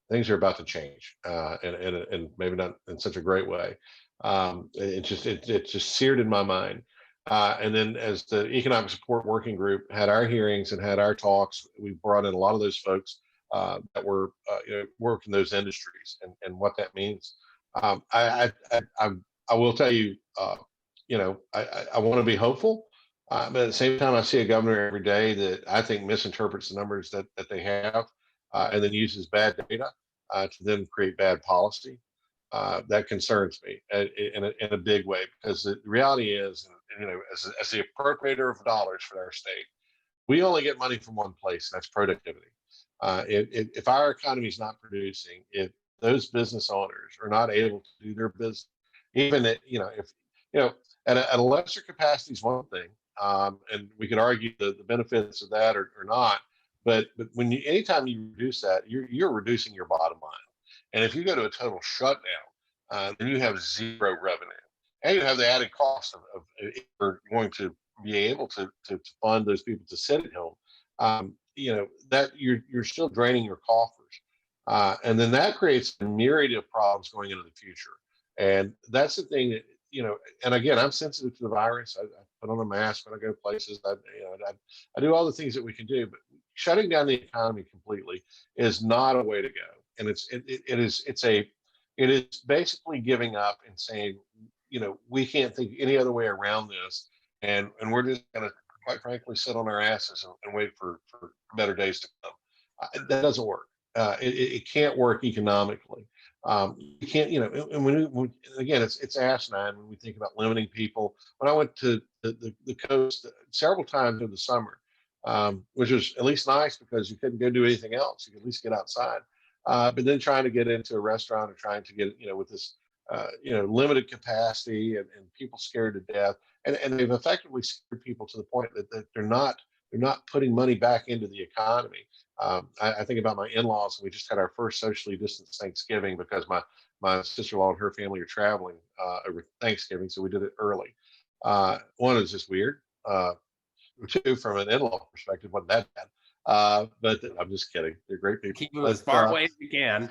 things are about to change, and maybe not in such a great way. It just seared in my mind. And then, as the Economic Support Working Group had our hearings and had our talks, we brought in a lot of those folks that were work in those industries and what that means. I will tell you, I want to be hopeful, But at the same time, I see a governor every day that I think misinterprets the numbers that they have, and then uses bad data to then create bad policy. That concerns me in a big way, because the reality is, as the appropriator of dollars for our state, we only get money from one place, and that's productivity. If our economy is not producing, if those business owners are not able to do their business, even at, if at a lesser capacity is one thing, and we could argue the benefits of that or not. But when anytime you reduce that, you're reducing your bottom line. And if you go to a total shutdown, then you have zero revenue, and you have the added cost of if you're going to be able to fund those people to sit at home. That you're still draining your coffers, and then that creates a myriad of problems going into the future. And that's the thing that, and again, I'm sensitive to the virus. I put on a mask when I go places. I do all the things that we can do, but shutting down the economy completely is not a way to go. And it is basically giving up and saying, we can't think any other way around this, and we're just going to, quite frankly, sit on our asses and wait for better days to come. That doesn't work. It can't work economically. You can't, and again, it's asinine when we think about limiting people. When I went to the coast several times in the summer, which was at least nice because you couldn't go do anything else. You could at least get outside. But then trying to get into a restaurant or trying to get, with this, limited capacity and people scared to death. And they've effectively scared people to the point that they're not putting money back into the economy. I think about my in-laws, and we just had our first socially distanced Thanksgiving because my sister-in-law and her family are traveling over Thanksgiving, so we did it early. One is just weird. Two, from an in-law perspective, wasn't that bad. But I'm just kidding. They're great people. Keep them as far away as you can.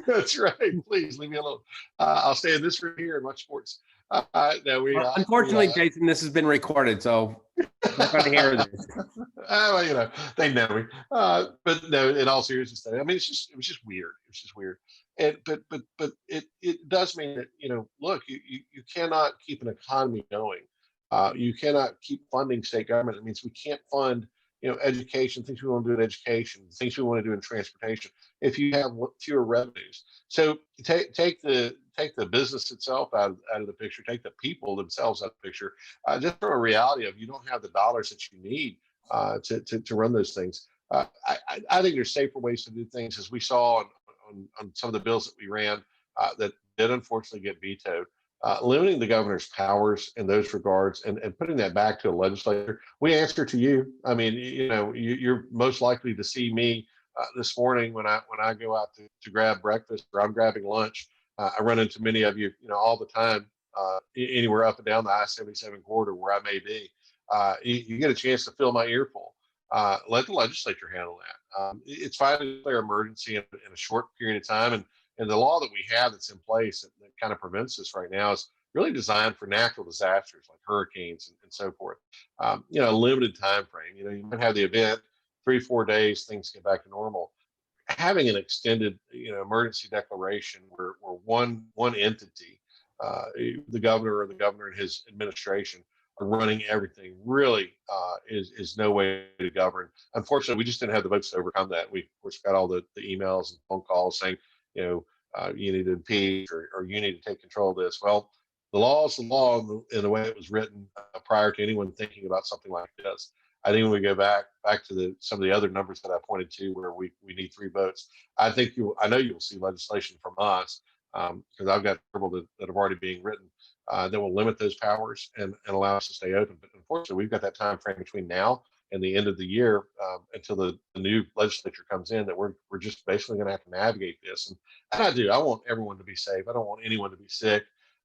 That's right. Please leave me alone. I'll stay in this room here and watch sports. Unfortunately, Jason, this has been recorded, so they're going to hear this. Well, they know me. But no, in all seriousness, I mean, it was just weird. It was just weird. But it does mean that, look, you cannot keep an economy going. You cannot keep funding state government. It means we can't fund, education, things we want to do in education, things we want to do in transportation, if you have fewer revenues. So take the business itself out of the picture, take the people themselves out of the picture, just from a reality of you don't have the dollars that you need to run those things. I think there's safer ways to do things, as we saw on some of the bills that we ran that did unfortunately get vetoed. Limiting the governor's powers in those regards and putting that back to a legislature. We answer to you. I mean, you're most likely to see me this morning when I go out to grab breakfast, or I'm grabbing lunch. I run into many of you, all the time, anywhere up and down the I-77 corridor where I may be. You get a chance to fill my earful. Let the legislature handle that. It's fine to declare emergency in a short period of time, and the law that we have that's in place that kind of prevents this right now is really designed for natural disasters like hurricanes and so forth. A limited time frame. You might have the event, 3-4 days, things get back to normal. Having an extended, emergency declaration where one entity, the governor and his administration, are running everything really is no way to govern. Unfortunately, we just didn't have the votes to overcome that. We, of course, got all the emails and phone calls saying, you need to impeach or you need to take control of this. Well, the law is the law in the way it was written prior to anyone thinking about something like this. I think when we go back to some of the other numbers that I pointed to, where we need 3 votes, I know you will see legislation from us, because I've got several that have already being written that will limit those powers and allow us to stay open. But unfortunately, we've got that time frame between now and the end of the year until the new legislature comes in, that we're just basically going to have to navigate this. And I want everyone to be safe. I don't want anyone to be sick.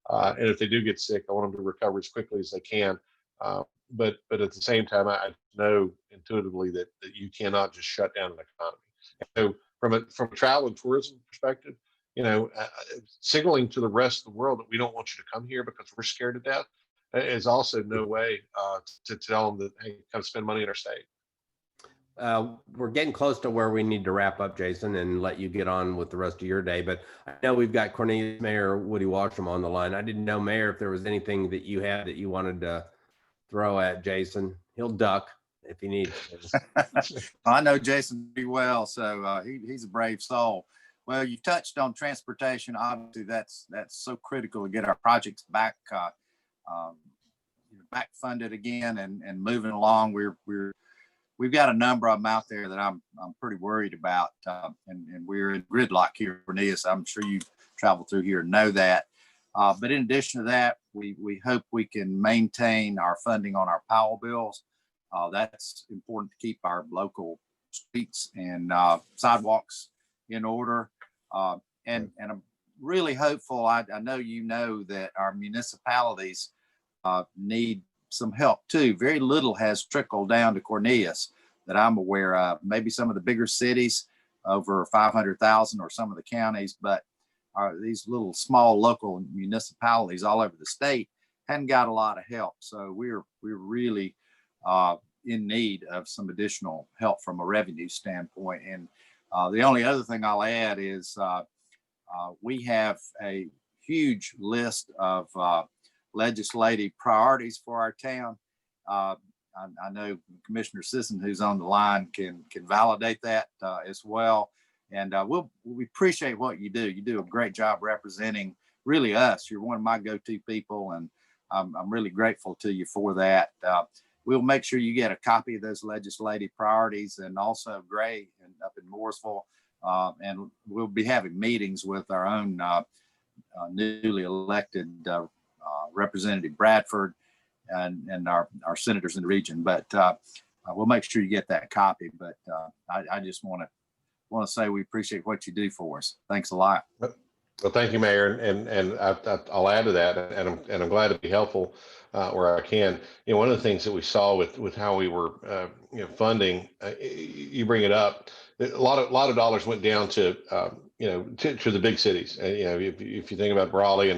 And if they do get sick, I want them to recover as quickly as they can. But at the same time, I know intuitively that you cannot just shut down an economy. So from a travel and tourism perspective, signaling to the rest of the world that we don't want you to come here because we're scared to death is also no way to tell them that, hey, come spend money in our state. We're getting close to where we need to wrap up, Jason, and let you get on with the rest of your day. But I know we've got Cornelius Mayor Woody Washam on the line. I didn't know, Mayor, if there was anything that you had that you wanted to throw at Jason. He'll duck if he needs to. I know Jason pretty well, so he's a brave soul. Well, you touched on transportation. Obviously, that's so critical to get our projects back back funded again and moving along. We've got a number of them out there that I'm pretty worried about, and we're in gridlock here in Cornelius. I'm sure you travel through here and know that. But in addition to that, we hope we can maintain our funding on our Powell bills. That's important to keep our local streets and sidewalks in order. And I'm really hopeful. I know you know that our municipalities need some help too. Very little has trickled down to Cornelius that I'm aware of. Maybe some of the bigger cities over 500,000 or some of the counties, but these little small local municipalities all over the state hadn't got a lot of help. So we're really in need of some additional help from a revenue standpoint. And the only other thing I'll add is we have a huge list of legislative priorities for our town. I know Commissioner Sisson, who's on the line, can validate that as well. And we appreciate what you do. You do a great job representing really us. You're one of my go-to people, and I'm really grateful to you for that. We'll make sure you get a copy of those legislative priorities, and also Gray and up in Mooresville. And we'll be having meetings with our own newly elected Representative Bradford and our senators in the region. But we'll make sure you get that copy. But I just want to say we appreciate what you do for us. Thanks a lot. Well, thank you, Mayor, and I'll add to that, and I'm glad to be helpful where I can. You know, one of the things that we saw with how we were funding, you bring it up, a lot of dollars went down to to the big cities. And if you think about Raleigh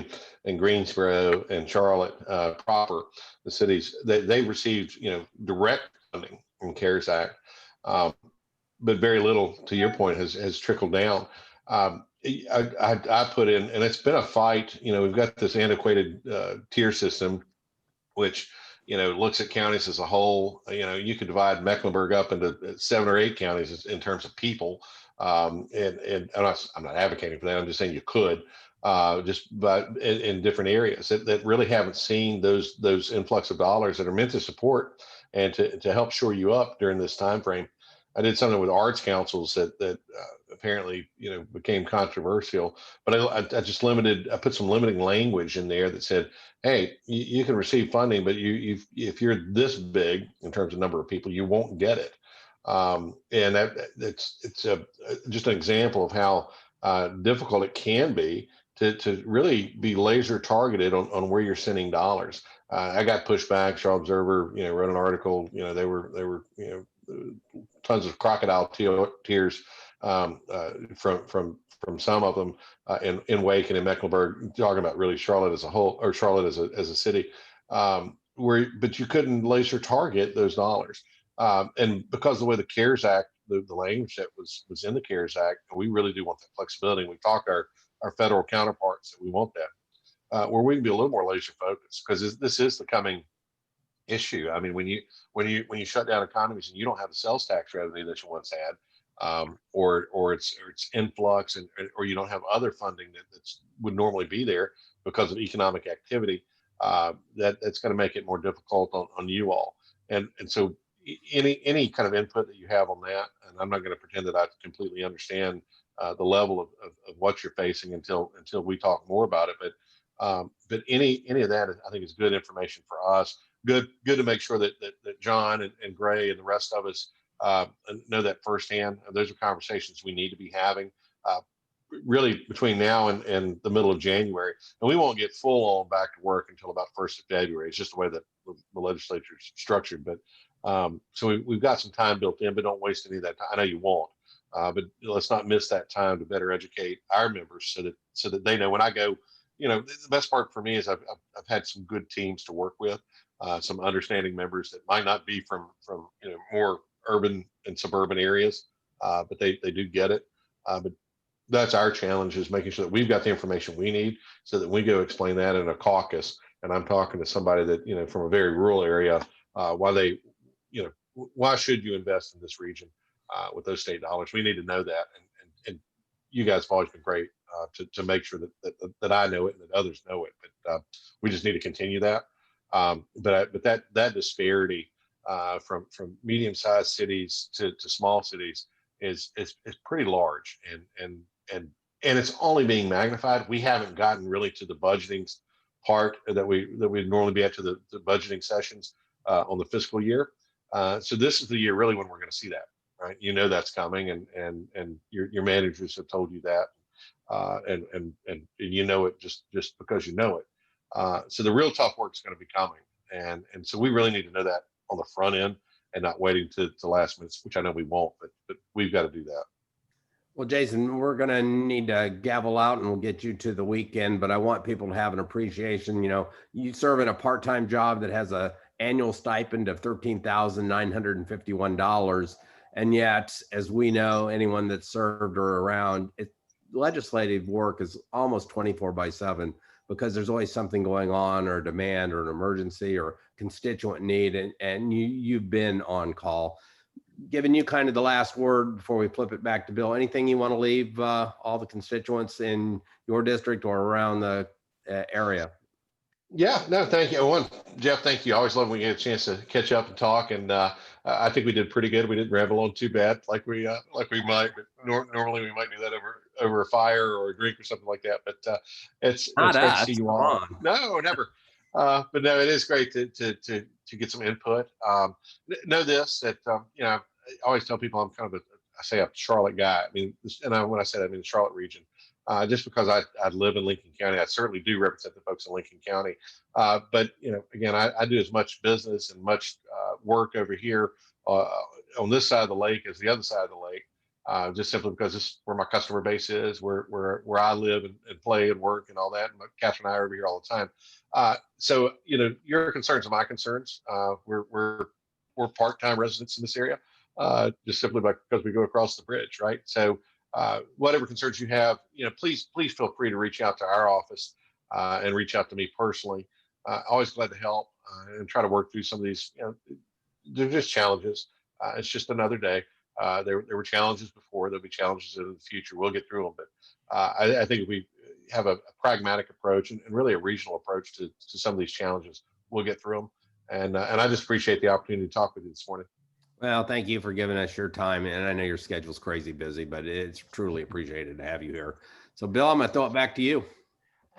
and Greensboro and Charlotte proper, the cities they received direct funding from CARES Act, but very little, to your point, has trickled down. I put in, and it's been a fight. We've got this antiquated tier system, which looks at counties as a whole. You could divide Mecklenburg up into 7 or 8 counties in terms of people. And I'm not advocating for that. I'm just saying you could, but in different areas that really haven't seen those influx of dollars that are meant to support and to help shore you up during this time frame. I did something with arts councils that apparently became controversial, but I just I put some limiting language in there that said, hey, you can receive funding, but if you're this big in terms of number of people, you won't get it. And it's just an example of how difficult it can be to really be laser targeted on where you're sending dollars. I got pushback. Charlotte Observer, wrote an article. They were tons of crocodile tears from some of them in Wake and in Mecklenburg, talking about really Charlotte as a whole, or Charlotte as a city, but you couldn't laser target those dollars. And because of the way the CARES Act, the language that was in the CARES Act, we really do want that flexibility. We talked to our federal counterparts that we want that, where we can be a little more laser focused, because this is the coming issue. I mean, when you shut down economies and you don't have the sales tax revenue that you once had, or it's influx, or you don't have other funding that would normally be there because of economic activity, that's going to make it more difficult on you all. And so any kind of input that you have on that, and I'm not going to pretend that I completely understand the level of what you're facing until we talk more about it, but any of that I think is good information for us. Good to make sure that John and Gray and the rest of us know that firsthand. Those are conversations we need to be having really between now and the middle of January. And we won't get full on back to work until about 1st of February. It's just the way that the legislature is structured. But so we've got some time built in, but don't waste any of that time. I know you won't, but let's not miss that time to better educate our members so that they know when I go. The best part for me is I've had some good teams to work with. Some understanding members that might not be from more urban and suburban areas, but they do get it. But that's our challenge, is making sure that we've got the information we need so that we go explain that in a caucus. and I'm talking to somebody that, you know, from a very rural area, why should you invest in this region with those state dollars? We need to know that. And you guys have always been great to make sure that I know it and that others know it. But we just need to continue that. But that disparity from medium-sized cities to small cities is pretty large, and it's only being magnified. We haven't gotten really to the budgeting part that we'd normally be at, to the budgeting sessions on the fiscal year. So this is the year really when we're going to see that, right? You know that's coming, and your managers have told you that, and you know it just because you know it. So the real tough work is going to be coming, and so we really need to know that on the front end and not waiting to last minutes, which I know we won't, but we've got to do that. Well, Jason, we're going to need to gavel out and we'll get you to the weekend, but I want people to have an appreciation. You know, you serve in a part-time job that has a annual stipend of $13,951. And yet, as we know, anyone that's served or around, legislative work is almost 24/7 because there's always something going on, or a demand, or an emergency, or constituent need, and you've been on call. Giving you kind of the last word before we flip it back to Bill. Anything you want to leave all the constituents in your district or around the area? Yeah, no, thank you. Jeff, thank you. I always love when we get a chance to catch up and talk. And I think we did pretty good. We didn't ramble on too bad like we might, but normally we might do that over a fire or a drink or something like that. But it's great to see you all. No, never. But no, it is great to get some input. Know this, that you know, I always tell people I'm kind of a Charlotte guy. I mean, when I say that, I mean the Charlotte region. Just because I live in Lincoln County, I certainly do represent the folks in Lincoln County. But you know, again, I do as much business and much work over here on this side of the lake as the other side of the lake. Just simply because this is where my customer base is, where I live and play and work and all that. And Catherine and I are over here all the time. So you know, your concerns are my concerns. We're part-time residents in this area, just simply because we go across the bridge, right? So whatever concerns you have, you know, please feel free to reach out to our office and reach out to me personally. Always glad to help and try to work through some of these. You know, they're just challenges. It's just another day. There were challenges before. There'll be challenges in the future. We'll get through them. But I think if we have a pragmatic approach and really a regional approach to some of these challenges, we'll get through them. And I just appreciate the opportunity to talk with you this morning. Well, thank you for giving us your time. And I know your schedule's crazy busy, but it's truly appreciated to have you here. So Bill, I'm going to throw it back to you.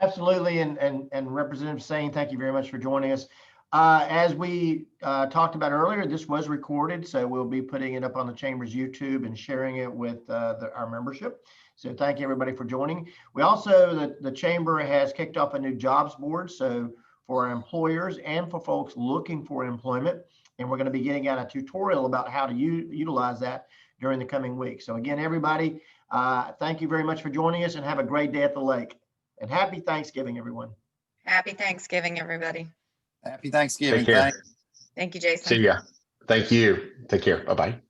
Absolutely. And Representative Saine, thank you very much for joining us. As we talked about earlier, this was recorded, so we'll be putting it up on the Chamber's YouTube and sharing it with our membership. So thank you everybody for joining. We also, the Chamber has kicked off a new jobs board. So for our employers and for folks looking for employment, and we're going to be getting out a tutorial about how to utilize that during the coming week. So again, everybody, thank you very much for joining us, and have a great day at the lake. And happy Thanksgiving, everyone. Happy Thanksgiving, everybody. Happy Thanksgiving. Take care. Thanks. Thank you, Jason. See ya. Thank you. Take care. Bye-bye.